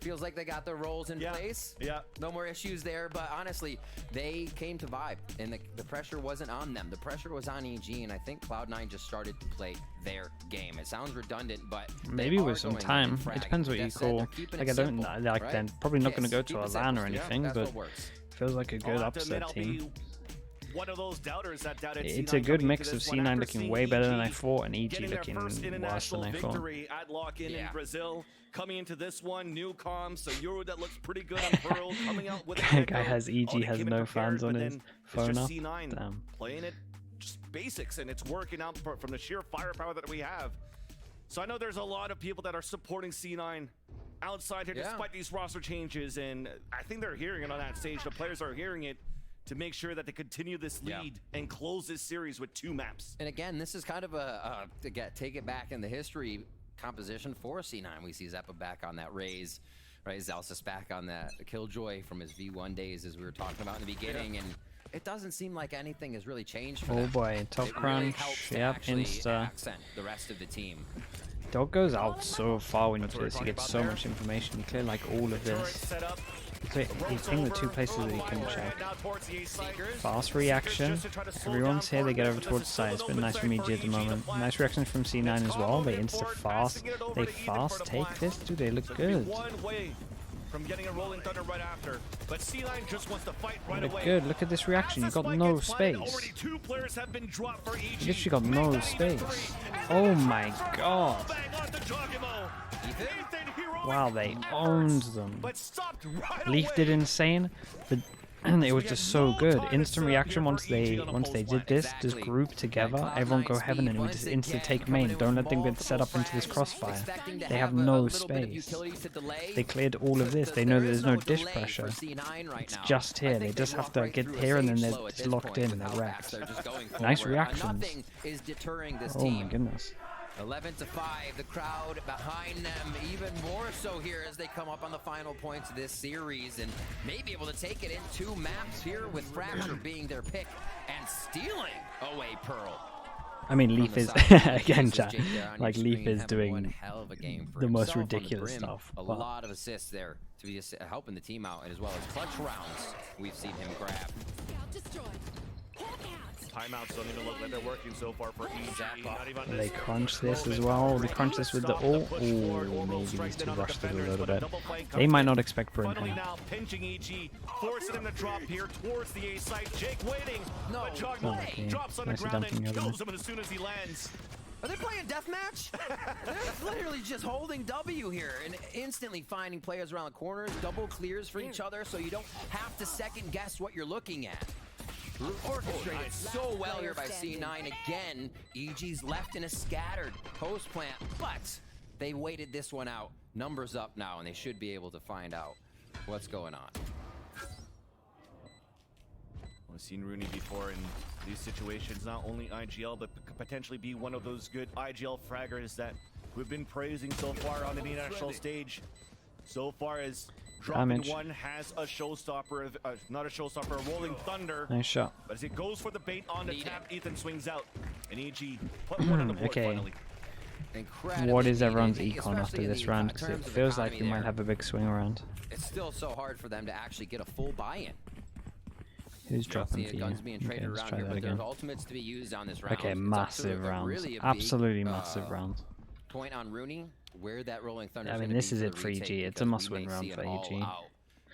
Feels like they got their roles in place. Yeah. No more issues there, but honestly, they came to vibe, and the pressure wasn't on them. The pressure was on EG, and I think Cloud9 just started to play their game. It sounds redundant, but Maybe they with are some going in time. frag. It depends what you That said, call. they're keeping Like it I don't simple, like. right? They're probably not going to Kiss, go keep to it a LAN or simple. anything, That's but what works. feels like a good I'll have to admit, upset I'll team. be one of those doubters that doubted It's C9 a good coming mix into of this one C9 after looking seeing way better than I EG thought, and EG getting their looking first worse international than I thought. victory at Lock-In in Brazil. Coming into this one, new comms, so Euro that looks pretty good on Pearl, coming out with a Guy echo. has Oh, EG they has came in no prepared, fans on but his then it's phone just up. C9 Damn. playing it just basics, and it's working out from the sheer firepower that we have. So I know there's a lot of people that are supporting C9 outside here despite these roster changes, and I think they're hearing it on that stage. The players are hearing it to make sure that they continue this lead and close this series with 2 maps. And again, this is kind of take it back in the history composition for C9. We see Xeppaa back on that Raze, right? Zellsis back on that Killjoy from his V1 days, as we were talking about in the beginning, and it doesn't seem like anything has really changed for them. Oh boy, top It crunch. really helps to Yep, actually insta. accent the rest of the team. Dog goes out so far when you That's do what this. we're He gets talking so about much information. You clear like all of Turret this. set up. He pinged the 2 places that he can check. Now towards the A side. Fast reaction. Just to try to slow Everyone's down here, they get Farfetch, over but towards this is side. still It's an been open nice side from EG for at the EG to moment. flash. Nice reaction from C9 as well. They It's insta Called fast. passing it over They to Ethan fast for the take flash. this. Dude, they look So it could be good. one way from getting a Rolling Thunder right after. But C9 just wants to fight right They look away. good. Look at this reaction. You As the got spike no gets planted, space. Already 2 players have been dropped for EG. You literally got Make no that even space. 3. Oh my god. Bang onto Jogimo. Ethan heroic Wow, they efforts, owned them. but stopped right Leaf away. did insane, but it was just so good. Instant reaction once they did this, just group together, everyone go heaven, and we just instant take main. Don't let them get set up into this crossfire. They have no space. They cleared all of this. They know there's no dish pressure. It's just here. They just have to get here, and then they're just locked in and they're wrecked. Nice reactions. Oh my goodness. 11-5, the crowd behind them even more so here as they come up on the final points of this series and may be able to take it in 2 maps here with Fracture being their pick and stealing away Pearl. I mean, Leaf is, again, chat, like Leaf is doing the most ridiculous stuff. A lot of assists there to be helping the team out, and as well as clutch rounds we've seen him grab. Timeouts don't even look like they're working so far for EG. Not even They crunch this as well. They crunch this with the ult. Oh, maybe these 2 rushed it a little bit. They might not expect Brim Finally here. now pinching EG, forcing him to drop here towards the A site. Jake waiting, No. but Jogmo Okay. drops on the Nicely ground done from and the other kills him as soon as he lands. Are they playing deathmatch? They're literally just holding W here and instantly finding players around the corners, double clears for each other, so you don't have to second guess what you're looking at. Orchestrated so well here by C9. Again, EG's left in a scattered post plant, but they waited this one out. Numbers up now, and they should be able to find out what's going on. We've seen Rooney before in these situations, not only IGL, but could potentially be one of those good IGL fraggers that we've been praising so far on the international stage. So far as dropping Damage. 1 has a showstopper, not a showstopper, a Rolling Thunder. Nice shot. But as it goes for the bait on the tap, Ethan swings out. And EG put 1 on the board Okay. finally. Incredibly What is needed, everyone's econ especially after in this the, round? Because it terms of feels like economy we might there. have a big swing around. It's still so hard for them to actually get a full buy-in. Who's dropping for The you? guns being Okay, traded let's around try here, that but there's again. ultimates to be used on this round. Okay, It's up to massive a rounds. really a big, Absolutely massive rounds. Point on Rooney, where that Rolling Thunder. I mean, this is it for EG. It's a must-win round for EG.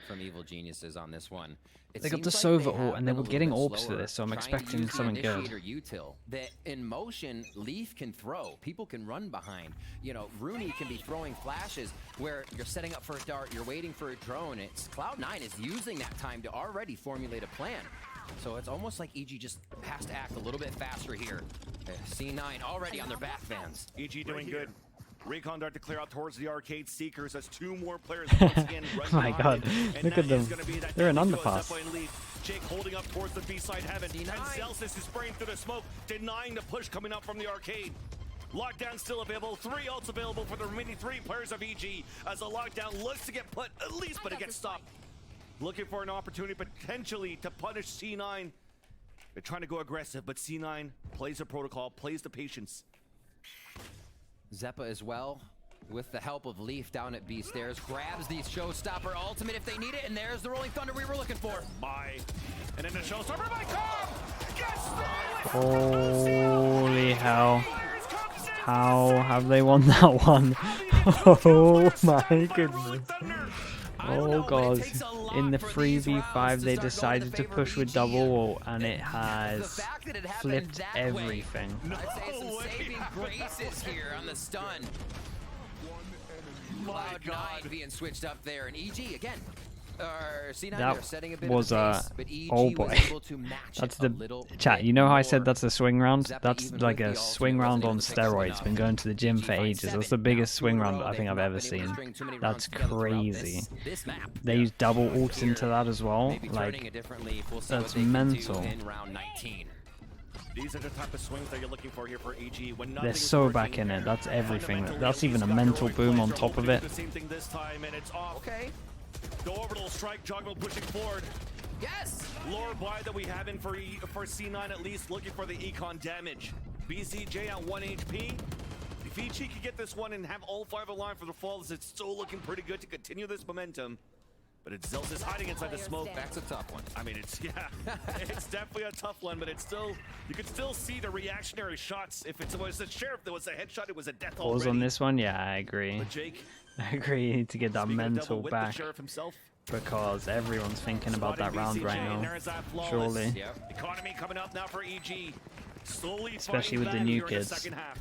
From Evil Geniuses on this one. It They got the seems like Sova they ult, have and they been a were little getting bit orbs to slower this, so I'm trying to expecting use the something good. initiator util. That in motion, Leaf can throw. People can run behind. You know, Rooney can be throwing flashes where you're setting up for a dart, you're waiting for a drone. It's Cloud9 is using that time to already formulate a plan. So it's almost like EG just has to act a little bit faster here. C9 already on their back fans. EG doing good. Recon dart to clear out towards the arcade seekers as 2 more players once again run My behind God, it. And look that at them. is gonna be that They're an double to underpass. Zeppa and Leaf. Jake holding up towards the B-side heaven. And Zellsis is spraying through the smoke, denying the push coming up from the arcade. Lockdown still available. 3 ults available for the remaining 3 players of EG as the lockdown looks to get put at least, but it gets stopped. Looking for an opportunity potentially to punish C9. They're trying to go aggressive, but C9 plays the protocol, plays the patience. Xeppaa as well, with the help of Leaf down at B stairs, grabs the showstopper ultimate if they need it, and there's the Rolling Thunder we were looking for. Bye. And then the showstopper by Cobb gets Holy hell. How have they won that one? Oh my goodness. Oh god, in the 3v5 they decided to push with double ult and it has flipped everything. I'd say some saving graces here on the stun. Cloud9 being switched up there, and EG again. C9, they're setting a bit Was of pace, but EG oh was boy, able to match that's it the a little chat. bit You know how I more. said that's a swing round? Xeppaa, That's even like with a the swing ultimate, round wasn't on able to pick someone steroids. up. Been going to the gym for EG ages. That's the 7. biggest Now, swing two in a round row, I think they've I've not ever been able to seen. string too many That's rounds together throughout crazy. this map. They use double Two ults into here, that as well. maybe turning Like it differently. We'll see that's what they can do mental. in round 19. These are the type of swings that you're looking for here for EG. When they're nothing is so working, back in it. That's everything. fundamentally, That's at even least a got mental heroic boom on plays. top of They're it. hoping to do the same thing this time, and it's off. Okay. The orbital strike, Juggernaut pushing forward. Yes. Lower buy that we have in for C9 at least, looking for the econ damage. BCJ on 1 HP. If EG can get this one and have all 5 aligned for the falls, it's still looking pretty good to continue this momentum. But it's Zelsis hiding inside the smoke. That's a tough one. I mean, it's, yeah, it's definitely a tough one, but it's still, you could still see the reactionary shots. If it was a sheriff that was a headshot, it was a death Pause already. on this one. Yeah, I agree. But Jake, I agree. You need to get that speaking of mental double with the back sheriff himself, because everyone's thinking about that spotting round BCJ, right and now. there's that flawless. Surely. Yep. Economy coming up now for EG. Slowly Especially fighting with the back new here in kids. second half.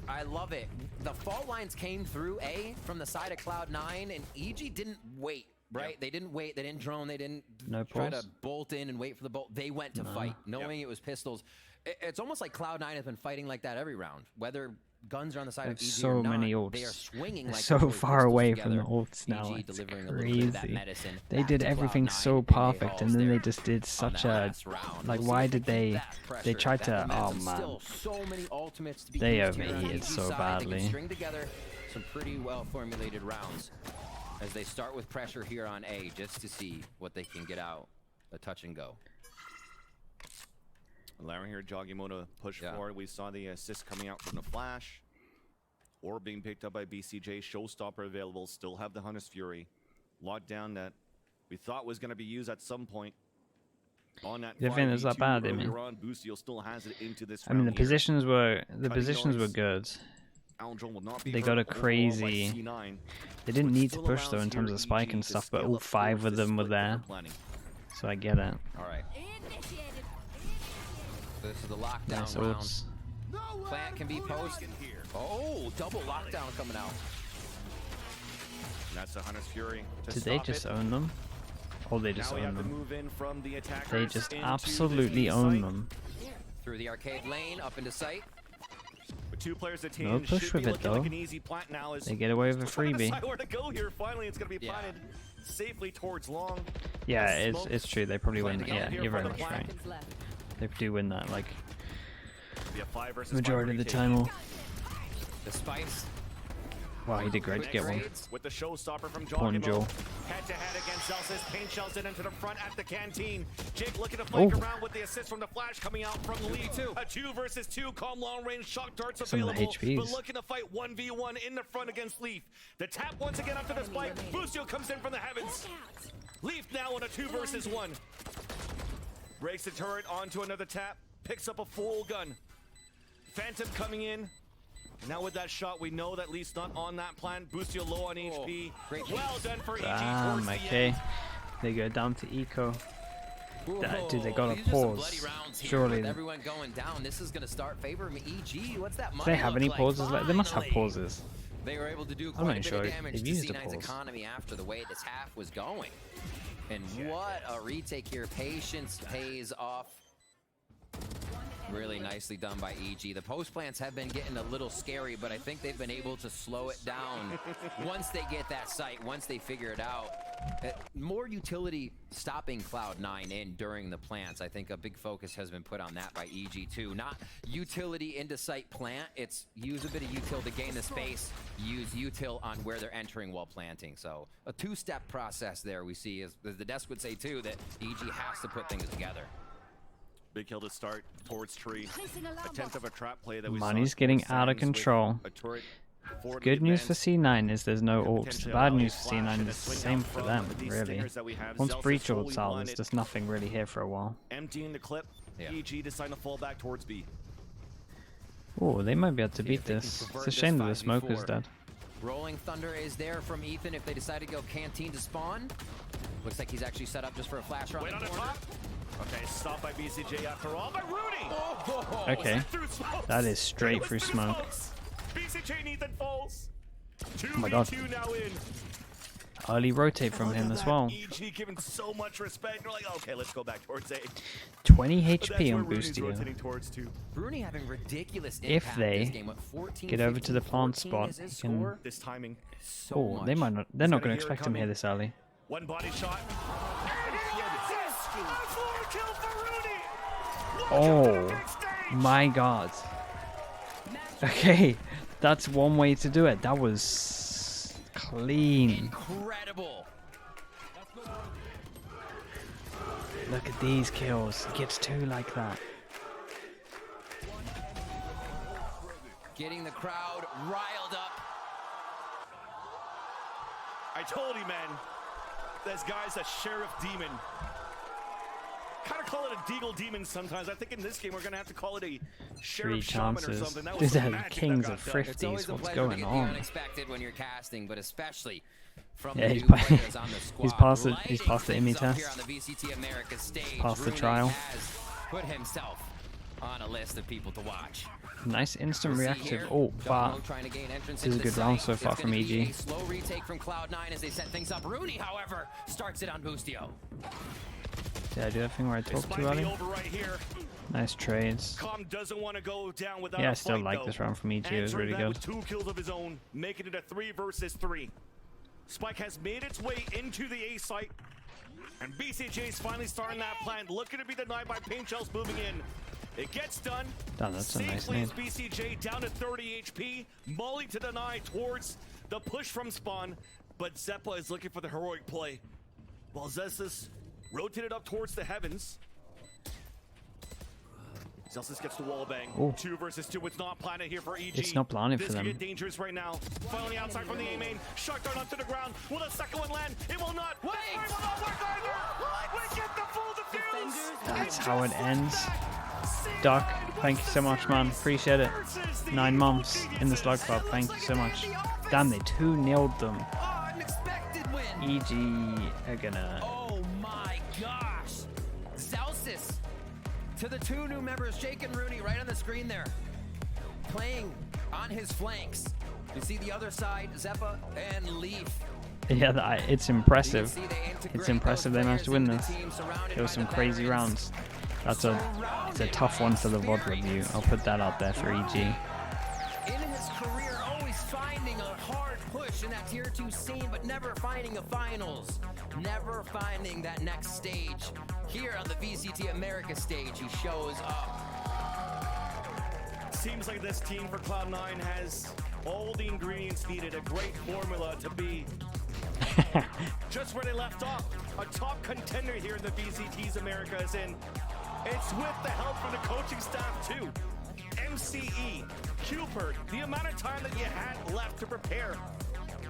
I love it. The fault lines came through from the side of Cloud9, and EG didn't wait. Right? They didn't wait. They didn't drone. They didn't No try pause? to bolt in and wait for the bolt. They went to fight, knowing it was pistols. It's almost like Cloud9 has been fighting like that every round. Whether guns are on the side They of have EG so or not, many ults. they are swinging They're like so they're really far pistols away from together. the ults now. EG It's delivering a little bit of that crazy. medicine They back did to everything Cloud9, so and they perfect, and halls then they there just did on such that a last round. like. We'll Why see if did they keep they? that pressure, They tried that to. Oh momentum. man. Still so many ultimates to be They used here on overheated EG so side. They badly. can string together some pretty well formulated rounds as they start with pressure here on A, just to see what they can get out. A touch and go. Allowing here Jogimoto push forward. We saw the assist coming out from the flash. Or being picked up by BCJ. Showstopper available. Still have the Hunter's Fury. Lockdown that we thought was going to be used at some point. On that You think it's that 5v2 bad, I earlier mean? on, Boostio still has it into this I mean, the round here. positions were noise. good. Aldrin will not be They hurt got a overall by crazy. C9, They didn't which need to still push though allows in terms here of spike EG and to stuff, but scale all up 5 towards of the them were split that there, they're planning. so I get it. All right. Initiated. This is the lockdown Nice round. ults. Plant can be posted. Oh, double lockdown coming out. And that's the Hunter's Fury. To Did they stop just it. own them? Oh, they just Now we own have to them. move in from the attackers They just into absolutely the own site. them. Through the arcade lane, up into sight. With 2 players, the team No push should with be it, looking though. like an easy plant now. As They get away with a trying to freebie. decide where to go here. Finally, it's going to be Yeah. planted safely towards long. Yeah, As it's Smokes true. They probably win. planting out Yeah, here you're for very the much plant. right. Seconds left. They do win that like Be a 5 versus 5 majority of the retake. time. Or The Spice. wow, he did great to get one. Grades. With the showstopper from Pawn Jogimo. Joe. Head to head against Celsius. Paint shells it into the front at the canteen. Jake looking to flank Oh. around with the assist from the flash coming out from the lead. A 2 versus 2. Calm long range shock darts Some of the available. HPs. But looking to fight 1v1 in the front against Leaf. The tap once again after the spike. Boostio comes in from the heavens. Leaf now on a 2 versus 1. Breaks the turret onto another tap. Picks up a full gun. Phantom coming in. Now with that shot, we know that Leaf's not on that plan. Boostio low on HP. great Well done for EG Damn, towards the okay. end. They go down to eco. Dude, they Whoa, gotta these are some pause. bloody rounds here Surely. with everyone going down. This is going to start favoring EG. What's that Do money they have look any like? pauses? Like, they must have Finally. pauses. They were able to do I'm quite not a bit sure of damage they've to used a C9's pause. economy after the way this half was going. And what a retake here. Patience pays off. Really nicely done by EG. The post plants have been getting a little scary, but I think they've been able to slow it down once they get that site, once they figure it out. More utility stopping Cloud9 in during the plants. I think a big focus has been put on that by EG2. Not utility into site plant. It's use a bit of util to gain the space, use util on where they're entering while planting. So a 2-step process there we see, as the desk would say too, that EG has to put things together. Big kill to start towards tree. Placing alarm A tenth of a trap play that we Money's saw getting towards out of Sands with control. a turret forward Good news for advance. C9 is there's no Could ults. The potentially bad allow news a for flash C9 and a is the swing same out for front them, with these really. stingers that we have. Once Zelsis breach fully ults out, there's blinded, just nothing really here for a while. emptying the clip. Yeah. EG deciding to fall back towards B. Oh, they might be able to See beat if they can this. convert It's a this shame that the 5v4. smoke is dead. Rolling Thunder is there from Ethan if they decide to go Canteen to spawn. Looks like he's actually set up just for a flash around the corner. Okay, stopped by BCJ after all, but Rudy! Oh, Okay, that is straight through smoke. BCJ and Ethan falls. Oh my god. now in. Early rotate from him as well. EG given so much respect. We're like, okay, let's go back towards A. 20 But that's HP where on Rooney's Boostio. rotating towards too. Bruni having ridiculous If impact they this game with 14, get over to the 15, plant 14 spot, is his you can- score. This timing. So Oh, much. they might not. They're not gotta going to hear it expect him here coming. this early. One body shot. A floor kill for Rooney. Oh my god. Okay, that's one way to do it. That was clean. Incredible. Look at these kills. He gets 2 like that. Getting the crowd riled up. I told you, man. This guy's a sheriff demon. Kind of call it a Deagle demon sometimes. I think in this game we're gonna have to call it a 3 sheriff shaman or chances. something. That was These some are magic that kings got of done. It's always thrifties. a What's pleasure to going get the on? unexpected when you're casting, but especially from Yeah, the he's new by- players on the squad. he's passed the Lighting IMI things up here test. on the VCT America stage. Passed the Rooney trial. has put himself on a list of people to watch. Nice instant See reactive. here, Oh, Domo but trying to gain entrance this is into a the good round site. so It's far from gonna be EG. a slow retake from Cloud9 as they set things up. Rooney, however, starts it on Boostio. did I do that thing where I This talked might too be early? over right here. Nice trades. Com doesn't want to go down without Yeah, a I still fight, like though. this round from EG. It was Answering really that good. with 2 kills of his own, making it a 3 versus 3. Spike has made its way into the A site, and BCJ's finally starting that plan. Looking to be denied by paint shells moving in. It gets done. Damn, that's a nice Safely name. as BCJ down to 30 HP. Molly to deny towards the push from spawn, but Zeppa is looking for the heroic play. While Zessus rotated up towards the heavens. Zelsis gets the wall bang. Ooh. 2 versus 2. It's not planted here for EG. It's not planted this for could them. get dangerous right now. Finally outside from the A main. Shotgun onto the ground. Will the second one land? It will not. Wait! It will not work either. We get the full defuse. That's how it ends. Duck, thank you so much, man. Appreciate it. 9 months in the Slug Club. Thank you so much. Damn, they 2-0'd them. Oh, unexpected win. EG are gonna... Oh my gosh. Zelsis to the 2 new members, Jake and Rooney, right on the screen there. Playing on his flanks. You see the other side, Zeppa and Leaf. Yeah, it's impressive. It's impressive they managed to win this. There were some crazy rounds. It's a tough one for the VOD review. I'll put that out there for EG. In his career, always finding a hard push in that tier 2 scene, but never finding a finals. Never finding that next stage. Here on the VCT America stage, he shows up. Seems like this team for Cloud9 has all the ingredients needed. A great formula to be just where they left off. A top contender here in the VCT's America is in. It's with the help from the coaching staff too. MCE, Cupert, the amount of time that you had left to prepare.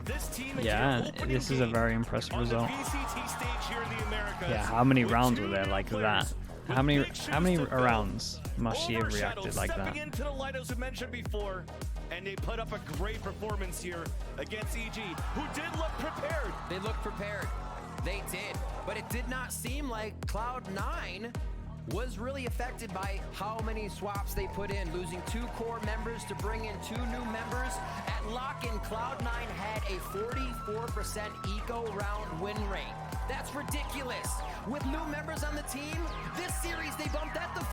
This team is Yeah, your opening this is a game very impressive on the result. VCT stage here in the Americas. Yeah, how many with rounds 2 were there like new that? players How with many big shoes to fill. rounds must she have Overshadow reacted like stepping that? into the light as we mentioned before, and they put up a great performance here against EG, who did look prepared. They looked prepared. They did. But it did not seem like Cloud9 was really affected by how many swaps they put in, losing 2 core members to bring in 2 new members. At lock-in, Cloud9 had a 44% eco round win rate. That's ridiculous. With new members on the team, this series they bumped that to